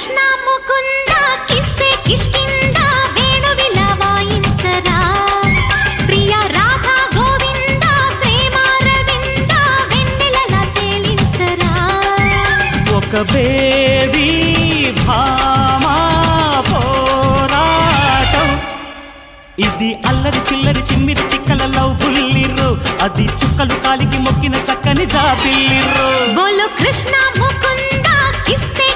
కృష్ణ ముకుంద కిస్సే కిష్కింద వేణువిల వాయించరా ప్రియ రాధా గోవింద ప్రేమారవింద వెన్నెలలా తేలించరా ఒక బేబీ భామా పోరాటం ఇది అల్లరి చిల్లరి తిమ్మిరి తిక్కల లవ్ బుల్లిర్రు అది చుక్కలు కాలికి మొక్కిన చక్కని జాబిల్లిర్రు బోలో కృష్ణ ముకుంద కిస్సే